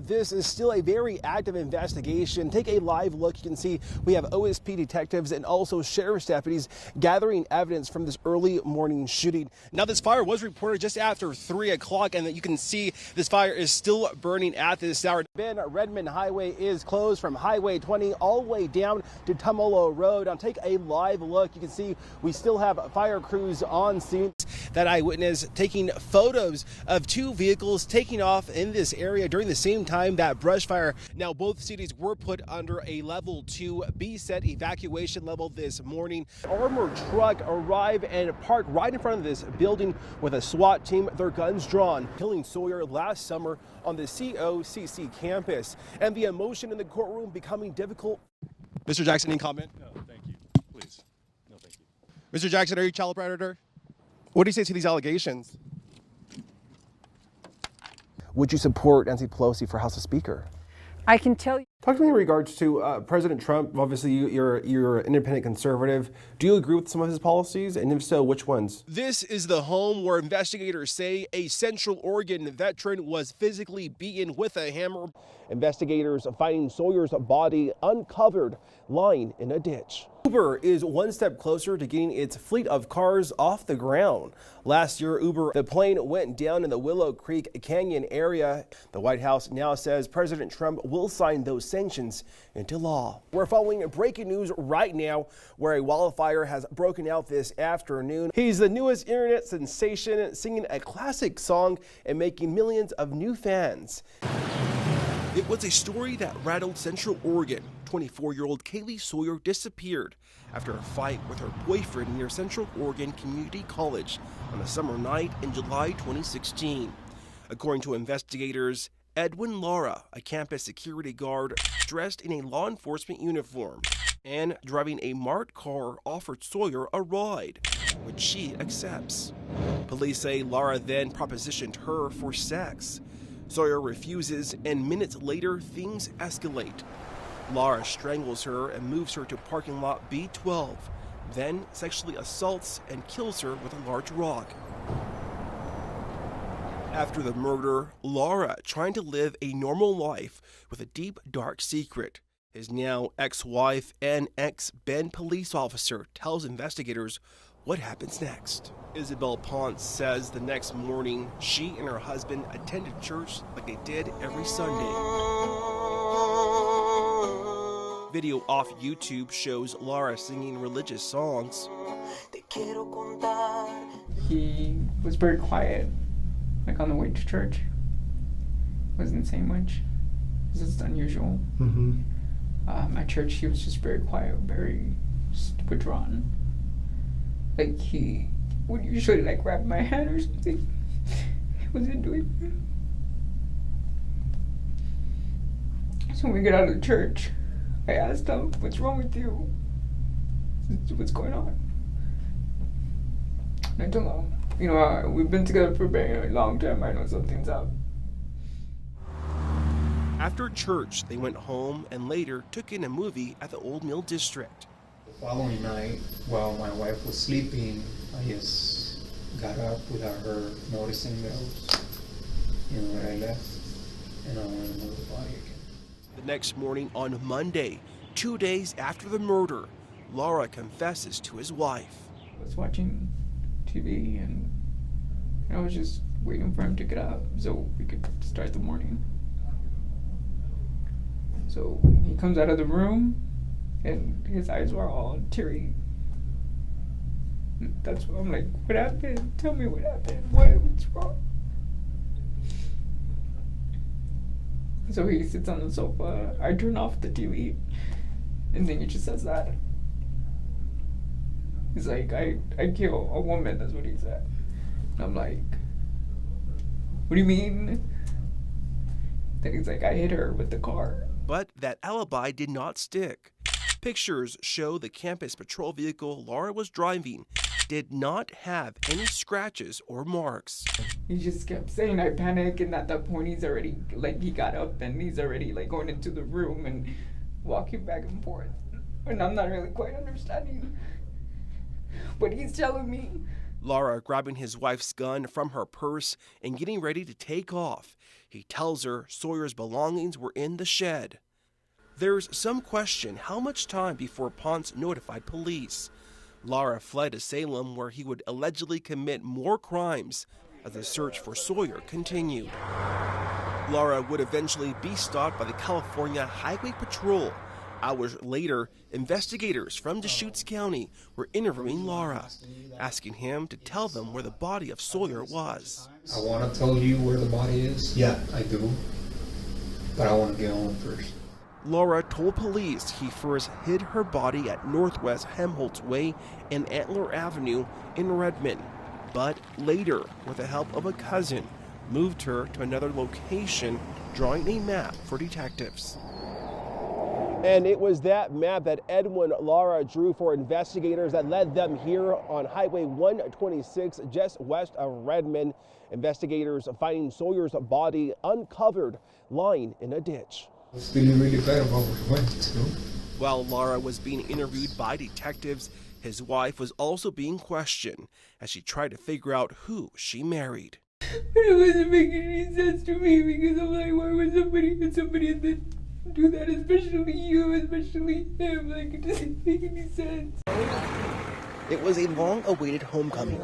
this is still a very active investigation. Take a live look. You can see we have OSP detectives and also sheriff's deputies gathering evidence from this early morning shooting. Now, this fire was reported just after 3 o'clock, and you can see this fire is still burning at this hour. Redmond Highway is closed from Highway 20 all the way down to Tumolo Road. Now, take a live look. You can see we still have fire crews on scene. That eyewitness taking photos of 2 vehicles taking off in this area during the same time that brush fire. Now, both cities were put under a level 2 BSET evacuation level this morning. Armored truck arrived and parked right in front of this building with a SWAT team, their guns drawn, killing Sawyer last summer on the COCC campus, and the emotion in the courtroom becoming difficult. Mr. Jackson, any comment? No, thank you. Please. No, thank you. Mr. Jackson, are you a child predator? What do you say to these allegations? Would you support Nancy Pelosi for House Speaker? I can tell you. Talk to me in regards to President Trump. Obviously, you're an independent conservative. Do you agree with some of his policies? And if so, which ones? This is the home where investigators say a Central Oregon veteran was physically beaten with a hammer. Investigators finding Sawyer's body uncovered, lying in a ditch. Uber is one step closer to getting its fleet of cars off the ground. Last year, the plane went down in the Willow Creek Canyon area. The White House now says President Trump will sign those sanctions into law. We're following breaking news right now where a wildfire has broken out this afternoon. He's the newest internet sensation, singing a classic song and making millions of new fans. It was a story that rattled Central Oregon. 24-year-old Kaylee Sawyer disappeared after a fight with her boyfriend near Central Oregon Community College on a summer night in July 2016. According to investigators, Edwin Lara, a campus security guard dressed in a law enforcement uniform and driving a marked car, offered Sawyer a ride, which she accepts. Police say Lara then propositioned her for sex. Sawyer refuses, and minutes later, things escalate. Lara strangles her and moves her to parking lot B12, then sexually assaults and kills her with a large rock. After the murder, Lara, trying to live a normal life with a deep, dark secret. His now ex-wife and ex-Ben police officer tells investigators what happens next. Isabel Ponce says the next morning, she and her husband attended church like they did every Sunday. Video off YouTube shows Lara singing religious songs. He was very quiet, like on the way to church. Wasn't saying much. This is unusual. At church, he was just very quiet, very withdrawn. Like he would usually like grab my hand or something. He wasn't doing that. So when we get out of church, I asked him, "What's wrong with you? What's going on?" And I told him, "You know, we've been together for a very long time. I know something's up." After church, they went home and later took in a movie at the Old Mill District. The following night, while my wife was sleeping, I just got up without her noticing that I left, and I went to move the body again. The next morning on Monday, 2 days after the murder, Lara confesses to his wife. I was watching TV and I was just waiting for him to get up so we could start the morning. So he comes out of the room and his eyes were all teary. That's what I'm like, "What happened? Tell me what happened. What's wrong?" So he sits on the sofa. I turn off the TV, and then he just says that. He's like, I kill a woman, that's what he said. And I'm like, "What do you mean?" Then he's like, "I hit her with the car." But that alibi did not stick. Pictures show the campus patrol vehicle Lara was driving did not have any scratches or marks. He just kept saying, "I panic," and at that point he's already, like, he got up and he's already like going into the room and walking back and forth. And I'm not really quite understanding what he's telling me. Laura grabbing his wife's gun from her purse and getting ready to take off. He tells her Sawyer's belongings were in the shed. There's some question how much time before Ponce notified police. Laura fled to Salem, where he would allegedly commit more crimes as the search for Sawyer continued. Laura would eventually be stopped by the California Highway Patrol. Hours later, investigators from Deschutes County were interviewing Laura, asking him to tell them where the body of Sawyer was. I want to tell you where the body is. Yeah, I do. But I want to get home first. Laura told police he first hid her body at Northwest Helmholtz Way and Antler Avenue in Redmond, but later, with the help of a cousin, moved her to another location, drawing a map for detectives. And it was that map that Edwin Laura drew for investigators that led them here on Highway 126, just west of Redmond. Investigators finding Sawyer's body uncovered, lying in a ditch. I was feeling really bad about what we went through. While Laura was being interviewed by detectives, his wife was also being questioned as she tried to figure out who she married. But it wasn't making any sense to me because I'm like, why would somebody that do that, especially you, especially him? Like, it doesn't make any sense. It was a long-awaited homecoming.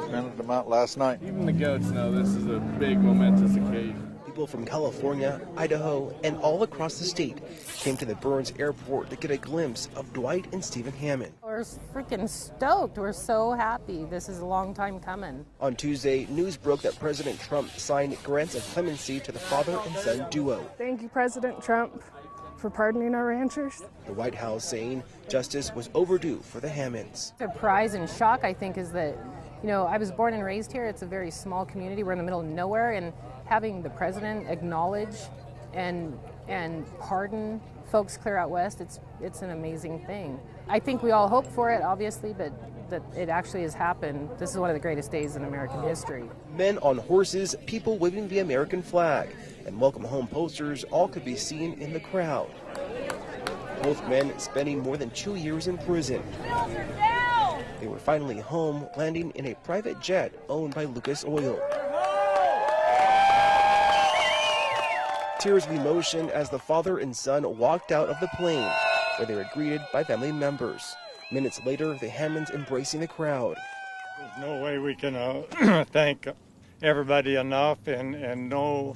Rented them out last night. Even the goats know this is a big momentous occasion. People from California, Idaho, and all across the state came to the Burns Airport to get a glimpse of Dwight and Stephen Hammond. We're freaking stoked. We're so happy. This is a long time coming. On Tuesday, news broke that President Trump signed grants of clemency to the father and son duo. Thank you, President Trump, for pardoning our ranchers. The White House saying justice was overdue for the Hammonds. Surprise and shock, I think, is that, you know, I was born and raised here. It's a very small community. We're in the middle of nowhere, and having the president acknowledge and pardon folks clear out west, it's an amazing thing. I think we all hope for it, obviously, but that it actually has happened. This is one of the greatest days in American history. Men on horses, people waving the American flag, and welcome home posters all could be seen in the crowd. Both men spending more than 2 years in prison. They were finally home, landing in a private jet owned by Lucas Oil. Tears of emotion as the father and son walked out of the plane, where they were greeted by family members. Minutes later, the Hammonds embracing the crowd. There's no way we can thank everybody enough and know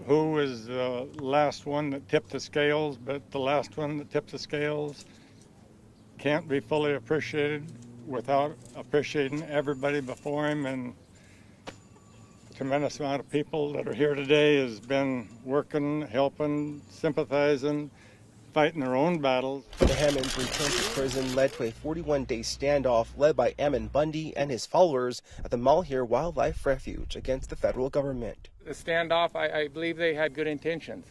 who was the last one that tipped the scales, but the last one that tipped the scales can't be fully appreciated without appreciating everybody before him, and tremendous amount of people that are here today has been working, helping, sympathizing, fighting their own battles. The Hammonds' return to prison led to a 41-day standoff led by Ammon Bundy and his followers at the Malheur Wildlife Refuge against the federal government. The standoff, I believe they had good intentions.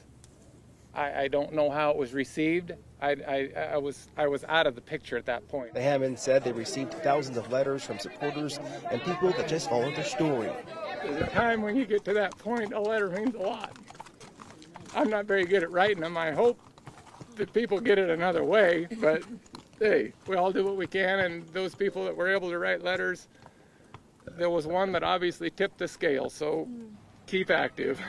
I don't know how it was received. I was out of the picture at that point. The Hammonds said they received thousands of letters from supporters and people that just followed their story. There's a time when you get to that point, a letter means a lot. I'm not very good at writing them. I hope that people get it another way, but hey, we all do what we can, and those people that were able to write letters, there was one that obviously tipped the scale, so keep active.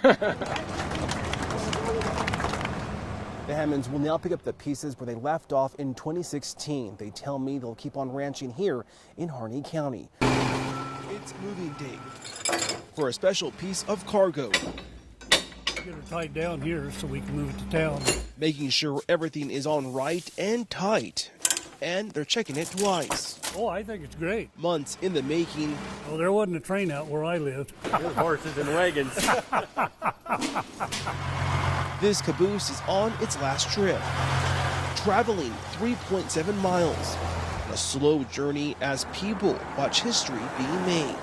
The Hammonds will now pick up the pieces where they left off in 2016. They tell me they'll keep on ranching here in Harney County. It's moving day for a special piece of cargo. Get her tied down here so we can move it to town. Making sure everything is on right and tight. And they're checking it twice. Oh, I think it's great. Months in the making. Oh, there wasn't a train out where I lived. There's horses and wagons. This caboose is on its last trip, traveling 3.7 miles. A slow journey as people watch history being made.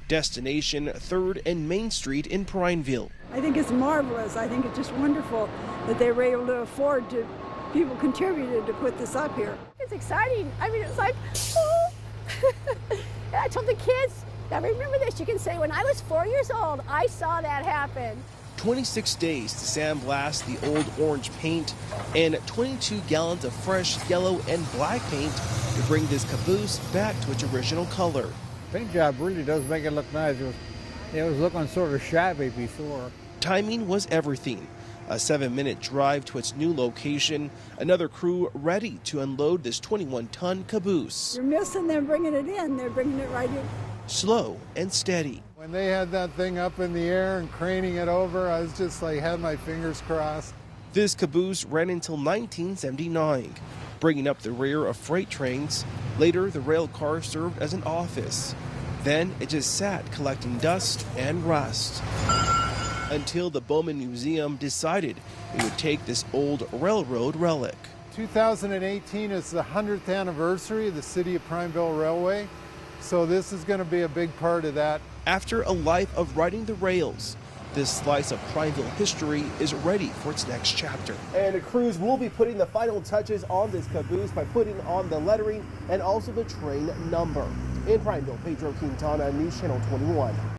Destination 3rd and Main Street in Prineville. I think it's marvelous. I think it's just wonderful that they were able to afford to, people contributed to put this up here. It's exciting. I mean, it's like, oh. And I told the kids, now remember this, you can say, when I was 4 years old, I saw that happen. 26 days to sandblast the old orange paint and 22 gallons of fresh yellow and black paint to bring this caboose back to its original color. Paint job really does make it look nice. It was looking sort of shabby before. Timing was everything. A 7-minute drive to its new location, another crew ready to unload this 21-ton caboose. You're missing them bringing it in. They're bringing it right in. Slow and steady. When they had that thing up in the air and craning it over, I was just like, had my fingers crossed. This caboose ran until 1979, bringing up the rear of freight trains. Later, the rail car served as an office. Then it just sat collecting dust and rust until the Bowman Museum decided it would take this old railroad relic. 2018 is the 100th anniversary of the City of Prineville Railway, so this is going to be a big part of that. After a life of riding the rails, this slice of Prineville history is ready for its next chapter. And the crews will be putting the final touches on this caboose by putting on the lettering and also the train number. In Prineville, Pedro Quintana, News Channel 21.